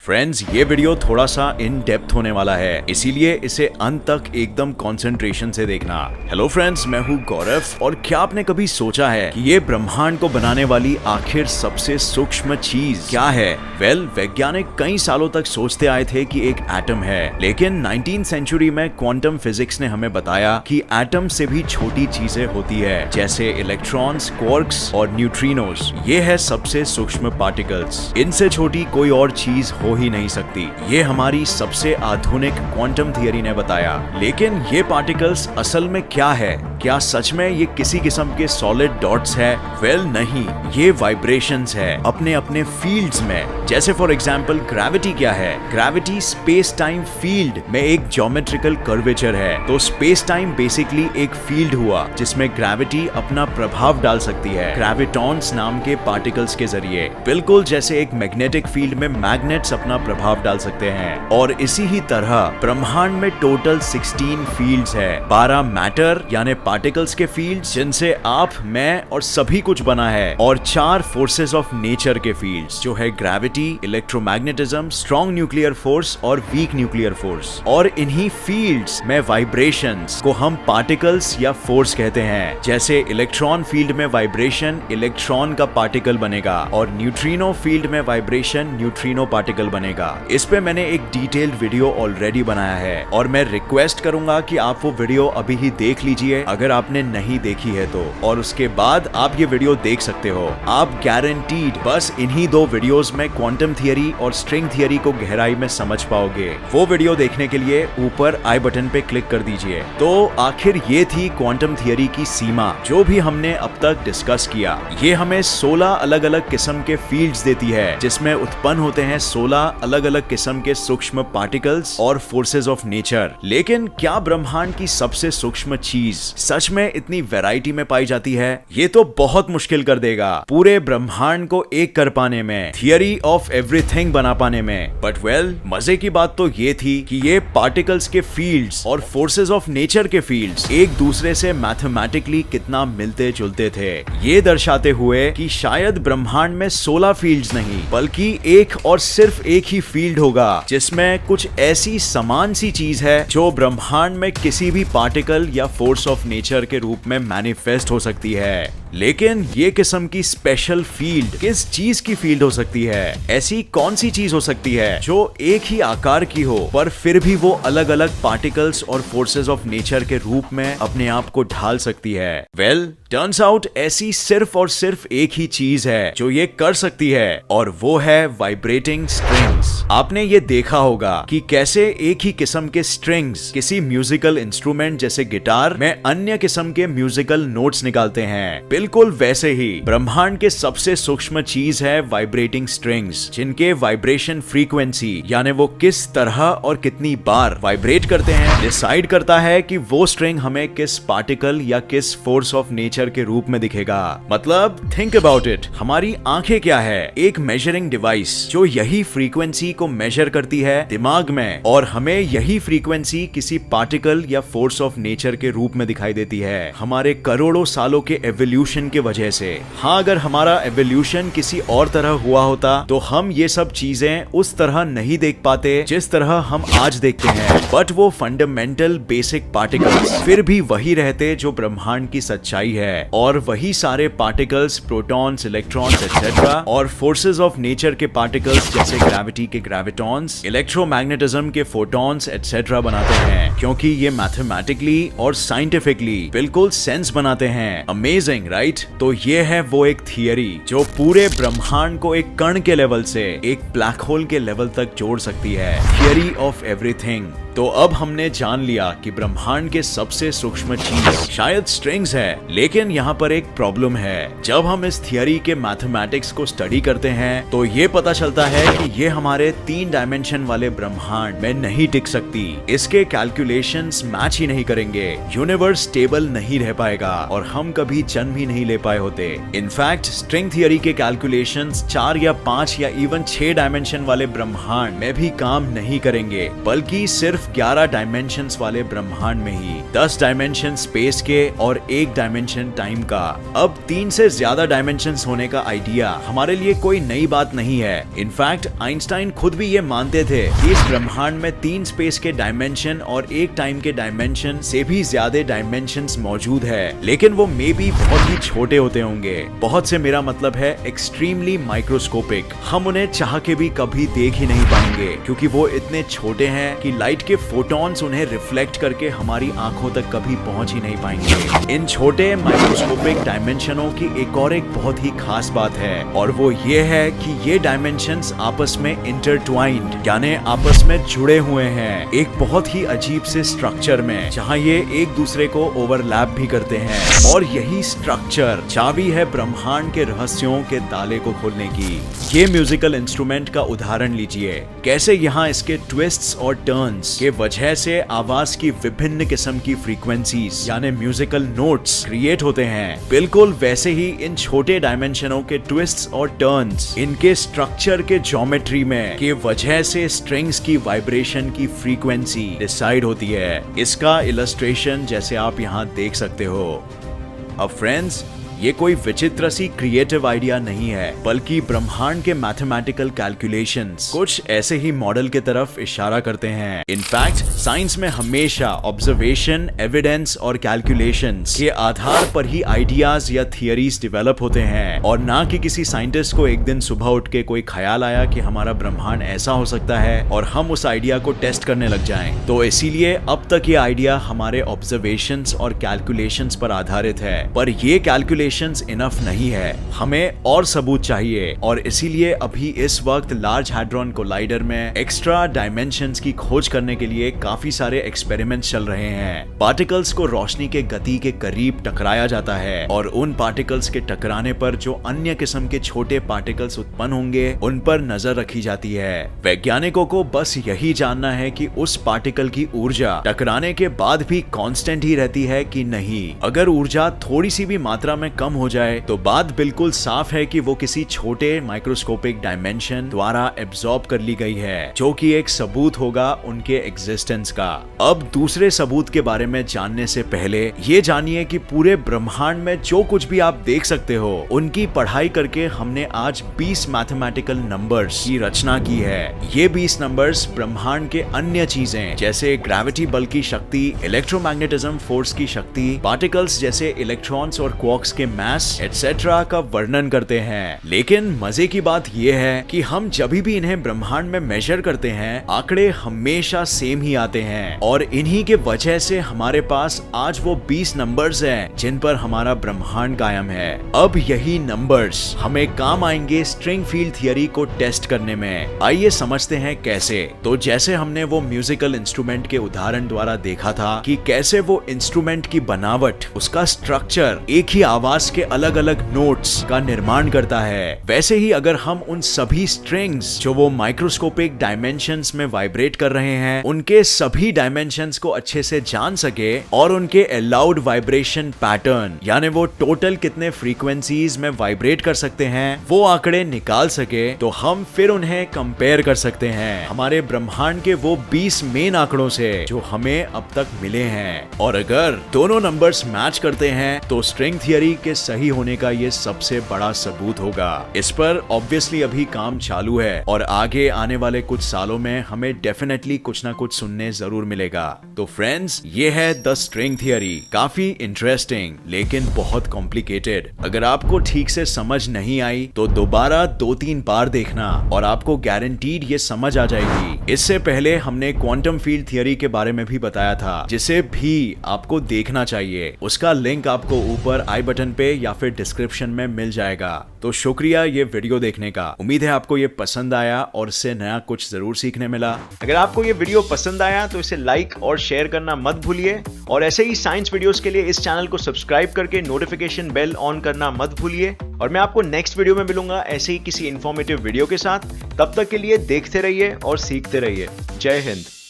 Friends, ये video थोड़ा सा इन डेप्थ होने वाला है, इसीलिए इसे अंत तक एकदम कंसंट्रेशन से देखना। हेलो फ्रेंड्स, मैं हूँ गौरव। और क्या आपने कभी सोचा है कि ये ब्रह्मांड को बनाने वाली आखिर सबसे सूक्ष्म चीज क्या है? वैज्ञानिक कई सालों तक सोचते आए थे कि एक एटम है, लेकिन 19th सेंचुरी में क्वांटम फिजिक्स ने हमें बताया कि एटम से भी छोटी चीजें होती है, जैसे इलेक्ट्रॉन्स, क्वार्क्स और न्यूट्रिनोस। ये है सबसे सूक्ष्म पार्टिकल्स। इनसे छोटी कोई और चीज हो ही नहीं सकती। ये हमारी सबसे आधुनिक क्वांटम थियरी ने बताया। लेकिन ये पार्टिकल्स असल में क्या है? क्या सच में ये किसी किस्म के सॉलिड डॉट्स है? नहीं, ये वाइब्रेशंस है अपने अपने फील्ड्स में। जैसे फॉर एग्जांपल ग्रेविटी क्या है? ग्रेविटी स्पेस टाइम फील्ड में एक ज्योमेट्रिकल कर्वेचर है। तो स्पेस टाइम बेसिकली एक फील्ड हुआ जिसमें ग्रेविटी अपना प्रभाव डाल सकती है ग्रेविटॉन्स नाम के पार्टिकल्स के जरिए, बिल्कुल जैसे एक मैग्नेटिक फील्ड में मैग्नेट्स अपना प्रभाव डाल सकते हैं। और इसी ही तरह ब्रह्मांड में टोटल 16 फील्ड्स है। 12 मैटर यानी पार्टिकल्स के फील्ड्स जिनसे आप, मैं और सभी कुछ बना है, और 4 फोर्सेस ऑफ नेचर के फील्ड्स जो है gravity, electromagnetism, strong nuclear force और वीक न्यूक्लियर फोर्स। और इन्हीं फील्ड्स में वाइब्रेशंस को हम पार्टिकल्स या फोर्स कहते हैं। जैसे इलेक्ट्रॉन फील्ड में वाइब्रेशन इलेक्ट्रॉन का पार्टिकल बनेगा, और न्यूट्रिनो फील्ड में वाइब्रेशन न्यूट्रिनो पार्टिकल बनेगा। इस पे मैंने एक डिटेल्ड वीडियो ऑलरेडी बनाया है, और मैं रिक्वेस्ट करूंगा कि आप वो वीडियो अभी ही देख लीजिए अगर आपने नहीं देखी है तो, और उसके बाद आप ये वीडियो देख सकते हो। आप गारंटीड बस इन्हीं 2 वीडियोस में क्वांटम थियरी और स्ट्रिंग थियरी को गहराई में समझ पाओगे। वो वीडियो देखने के लिए ऊपर आई बटन पे क्लिक कर दीजिए। तो आखिर ये थी क्वांटम थियरी की सीमा। जो भी हमने अब तक डिस्कस किया, ये हमें 16 अलग अलग किस्म के फील्ड्स देती है, जिसमें उत्पन्न होते हैं 16 अलग अलग किस्म के सूक्ष्म पार्टिकल्स और फोर्सेस ऑफ नेचर। लेकिन क्या ब्रह्मांड की सबसे सूक्ष्म चीज सच में इतनी वैरायटी में पाई जाती है? ये तो बहुत मुश्किल कर देगा पूरे ब्रह्मांड को एक कर पाने में, थियरी ऑफ एवरीथिंग बना पाने में। बट मजे की बात तो ये थी कि ये पार्टिकल्स के फील्ड्स और फोर्सेस ऑफ नेचर के फील्ड्स एक दूसरे से मैथमेटिकली कितना मिलते जुलते थे, ये दर्शाते हुए कि शायद ब्रह्मांड में 16 फील्ड्स नहीं बल्कि एक और सिर्फ एक ही फील्ड होगा जिसमें कुछ ऐसी समान सी चीज है जो ब्रह्मांड में किसी भी पार्टिकल या फोर्स ऑफ नेचर के रूप में मैनिफेस्ट हो सकती है। लेकिन ये किस्म की स्पेशल फील्ड किस चीज की फील्ड हो सकती है? ऐसी कौन सी चीज हो सकती है जो एक ही आकार की हो पर फिर भी वो अलग अलग पार्टिकल्स और फोर्सेस ऑफ नेचर के रूप में अपने आप को ढाल सकती है? टर्न्स आउट ऐसी सिर्फ और सिर्फ एक ही चीज है जो ये कर सकती है, और वो है वाइब्रेटिंग स्ट्रिंग्स। आपने ये देखा होगा कि कैसे एक ही किस्म के स्ट्रिंग्स किसी म्यूजिकल इंस्ट्रूमेंट जैसे गिटार में अन्य किस्म के म्यूजिकल नोट्स निकालते हैं। बिल्कुल वैसे ही ब्रह्मांड के सबसे सूक्ष्म चीज है वाइब्रेटिंग स्ट्रिंग्स, जिनके वाइब्रेशन फ्रीक्वेंसी यानी वो किस तरह और कितनी बार वाइब्रेट करते हैं डिसाइड करता है कि वो स्ट्रिंग हमें किस पार्टिकल या किस फोर्स ऑफ नेचर के रूप में दिखेगा। मतलब थिंक अबाउट इट, हमारी आंखें क्या है? एक मेजरिंग डिवाइस जो यही फ्रीक्वेंसी को मेजर करती है दिमाग में, और हमें यही फ्रीक्वेंसी किसी पार्टिकल या फोर्स ऑफ नेचर के रूप में दिखाई देती है हमारे करोड़ों सालों के एवोल्यूशन के वजह से। हाँ, अगर हमारा एवोल्यूशन किसी और तरह हुआ होता तो हम ये सब चीजें उस तरह नहीं देख पाते जिस तरह हम आज देखते हैं। बट वो फंडामेंटल बेसिक पार्टिकल्स फिर भी वही रहते जो ब्रह्मांड की सच्चाई है, और वही सारे पार्टिकल्स, प्रोटॉन्स, इलेक्ट्रॉन्स एटसेट्रा, और फोर्सेस ऑफ नेचर के पार्टिकल्स जैसे ग्रेविटी के ग्रेविटॉन्स, इलेक्ट्रोमैग्नेटिज्म के फोटॉन्स एटसेट्रा बनाते हैं, क्योंकि ये मैथमेटिकली और साइंटिफिकली बिल्कुल सेंस बनाते हैं। Amazing, right? तो ये है वो एक थियरी जो पूरे ब्रह्मांड को एक कण के लेवल से एक ब्लैक होल के लेवल तक जोड़ सकती है, थियरी ऑफ एवरीथिंग। तो अब हमने जान लिया कि ब्रह्मांड के सबसे सूक्ष्म चीज शायद स्ट्रिंग्स है, लेकिन यहाँ पर एक प्रॉब्लम है। जब हम इस थियरी के मैथमेटिक्स को स्टडी करते हैं तो ये पता चलता है कि ये हमारे 3 डायमेंशन वाले ब्रह्मांड में नहीं टिक सकती। इसके कैलकुलेशंस मैच ही नहीं करेंगे। यूनिवर्स स्टेबल नहीं रह पाएगा और हम कभी जन्म ही नहीं ले पाए होते। इनफैक्ट स्ट्रिंग थियरी के कैलकुलेशंस 4 या 5 या इवन 6 डायमेंशन वाले ब्रह्मांड में भी काम नहीं करेंगे, बल्कि सिर्फ 11 डायमेंशंस वाले ब्रह्मांड में ही 10 डायमेंशन स्पेस के और 1 डायमेंशन टाइम का। अब 3 से ज्यादा डायमेंशंस होने का आइडिया हमारे लिए कोई नई बात नहीं है। इनफैक्ट आइंस्टाइन खुद भी ये मानते थे कि इस ब्रह्मांड में 3 स्पेस के डायमेंशन और 1 टाइम के डायमेंशन से भी ज्यादा डायमेंशंस मौजूद है, लेकिन वो मे बी बहुत ही छोटे होते होंगे। बहुत से मेरा मतलब है एक्सट्रीमली माइक्रोस्कोपिक। हम उन्हें चाह के भी कभी देख ही नहीं पाएंगे, क्योंकि वो इतने छोटे हैं कि लाइट के फोटॉन्स उन्हें रिफ्लेक्ट करके हमारी आंखों तक कभी पहुंच ही नहीं पाएंगे। इन छोटे माइक्रोस्कोपिक डायमेंशनों की एक बहुत ही खास बात है, और वो ये है कि ये डायमेंशंस आपस में इंटरट्वाइंड यानी आपस में जुड़े हुए हैं एक बहुत ही अजीब से स्ट्रक्चर में, जहां ये एक दूसरे को ओवरलैप भी करते हैं। और यही स्ट्रक्चर चाबी है ब्रह्मांड के रहस्यों के ताले को खोलने की। ये म्यूजिकल इंस्ट्रूमेंट का उदाहरण लीजिए, कैसे यहाँ इसके ट्विस्ट्स और टर्न्स के वजह से आवाज की विभिन्न किस्म की फ्रीक्वेंसीज यानी म्यूजिकल नोट्स क्रिएट होते हैं। बिल्कुल वैसे ही इन छोटे डायमेंशनों के ट्विस्ट्स और टर्न्स इनके स्ट्रक्चर के ज्योमेट्री में के वजह से स्ट्रिंग्स की वाइब्रेशन की फ्रीक्वेंसी डिसाइड होती है। इसका इलस्ट्रेशन जैसे आप यहाँ देख सकते हो। अब फ्रेंड्स, ये कोई विचित्र सी क्रिएटिव आइडिया नहीं है, बल्कि ब्रह्मांड के मैथमेटिकल कैलकुलेशंस कुछ ऐसे ही मॉडल के तरफ इशारा करते हैं। इनफैक्ट साइंस में हमेशा ऑब्जर्वेशन, एविडेंस और कैलकुलेशंस के आधार पर ही आइडियाज या थियरीज डेवलप होते हैं, और ना कि किसी साइंटिस्ट को एक दिन सुबह उठ के कोई ख्याल आया कि हमारा ब्रह्मांड ऐसा हो सकता है और हम उस आइडिया को टेस्ट करने लग जाएं। तो इसीलिए अब तक ये आइडिया हमारे ऑब्जर्वेशंस और कैलकुलेशंस पर आधारित है, पर ये कैलकुलेशन इनफ नहीं है, हमें और सबूत चाहिए। और इसीलिए अभी इस वक्त लार्ज हैड्रॉन कोलाइडर में एक्स्ट्रा डायमेंशंस की खोज करने के लिए काफी सारे एक्सपेरिमेंट्स चल रहे हैं। पार्टिकल्स को रोशनी के गति के करीब टकराया जाता है, और उन पार्टिकल्स के टकराने पर जो अन्य किस्म के छोटे पार्टिकल्स उत्पन्न होंगे उन पर नजर रखी जाती है। वैज्ञानिकों को बस यही जानना है कि उस पार्टिकल की ऊर्जा टकराने के बाद भी कांस्टेंट ही रहती है कि नहीं। अगर ऊर्जा थोड़ी सी भी मात्रा में कम हो जाए तो बात बिल्कुल साफ है कि वो किसी छोटे माइक्रोस्कोपिक डायमेंशन द्वारा एब्जॉर्ब कर ली गई है, जो कि एक सबूत होगा उनके एग्जिस्टेंस का। अब दूसरे सबूत के बारे में जानने से पहले ये जानिए कि पूरे ब्रह्मांड में जो कुछ भी आप देख सकते हो, उनकी पढ़ाई करके हमने आज 20 मैथमेटिकल नंबर्स की रचना की है। ये 20 नंबर्स ब्रह्मांड के अन्य चीजें जैसे ग्रेविटी बल की शक्ति, इलेक्ट्रोमैग्नेटिज्म फोर्स की शक्ति, पार्टिकल्स जैसे इलेक्ट्रॉन्स और क्वार्क्स के मैस एटसेट्रा का वर्णन करते हैं। लेकिन मजे की बात यह है कि हम जब भी इन्हें ब्रह्मांड में मेजर करते हैं, आंकड़े हमेशा सेम ही आते हैं, और इन्हीं के वजह से हमारे पास आज वो 20 नंबर्स हैं जिन पर हमारा ब्रह्मांड कायम है। अब यही नंबर्स हमें काम आएंगे स्ट्रिंग फील्ड थियरी को टेस्ट करने में। आइए समझते हैं कैसे। तो जैसे हमने वो म्यूजिकल इंस्ट्रूमेंट के उदाहरण द्वारा देखा था कि कैसे वो इंस्ट्रूमेंट की बनावट, उसका स्ट्रक्चर एक ही आवाज के अलग अलग नोट्स का निर्माण करता है, वैसे ही अगर हम उन सभी स्ट्रिंग्स जो वो माइक्रोस्कोपिक डायमेंशंस में वाइब्रेट कर रहे हैं, उनके सभी डायमेंशंस को अच्छे से जान सके और उनके अलाउड वाइब्रेशन पैटर्न यानी वो टोटल कितने फ्रीक्वेंसीज में वाइब्रेट कर सकते हैं, वो आंकड़े निकाल सके, तो हम फिर उन्हें कंपेयर कर सकते हैं हमारे ब्रह्मांड के वो 20 मेन आंकड़ों से जो हमें अब तक मिले हैं। और अगर दोनों नंबर्स मैच करते हैं तो स्ट्रिंग थियरी के सही होने का ये सबसे बड़ा सबूत होगा। इस पर ऑब्वियसली अभी काम चालू है, और आगे आने वाले कुछ सालों में हमें डेफिनेटली कुछ ना कुछ सुनने जरूर मिलेगा। तो फ्रेंड्स, ये है द स्ट्रिंग थियरी। काफी इंटरेस्टिंग लेकिन बहुत कॉम्प्लिकेटेड। अगर आपको ठीक से समझ नहीं आई तो दोबारा 2-3 बार देखना और आपको गारंटीड ये समझ आ जाएगी। इससे पहले हमने क्वांटम फील्ड थियरी के बारे में भी बताया था, जिसे भी आपको देखना चाहिए। उसका लिंक आपको ऊपर आई बटन पे या फिर डिस्क्रिप्शन में मिल जाएगा। तो शुक्रिया ये वीडियो देखने का। उम्मीद है आपको ये पसंद आया और इससे नया कुछ जरूर सीखने मिला। अगर आपको ये वीडियो पसंद आया तो इसे लाइक और शेयर करना मत भूलिए, और ऐसे ही साइंस वीडियोस के लिए इस चैनल को सब्सक्राइब करके नोटिफिकेशन बेल ऑन करना मत भूलिए। और मैं आपको नेक्स्ट वीडियो में मिलूंगा ऐसे ही किसी इंफॉर्मेटिव वीडियो के साथ। तब तक के लिए देखते रहिए और सीखते रहिए। जय हिंद।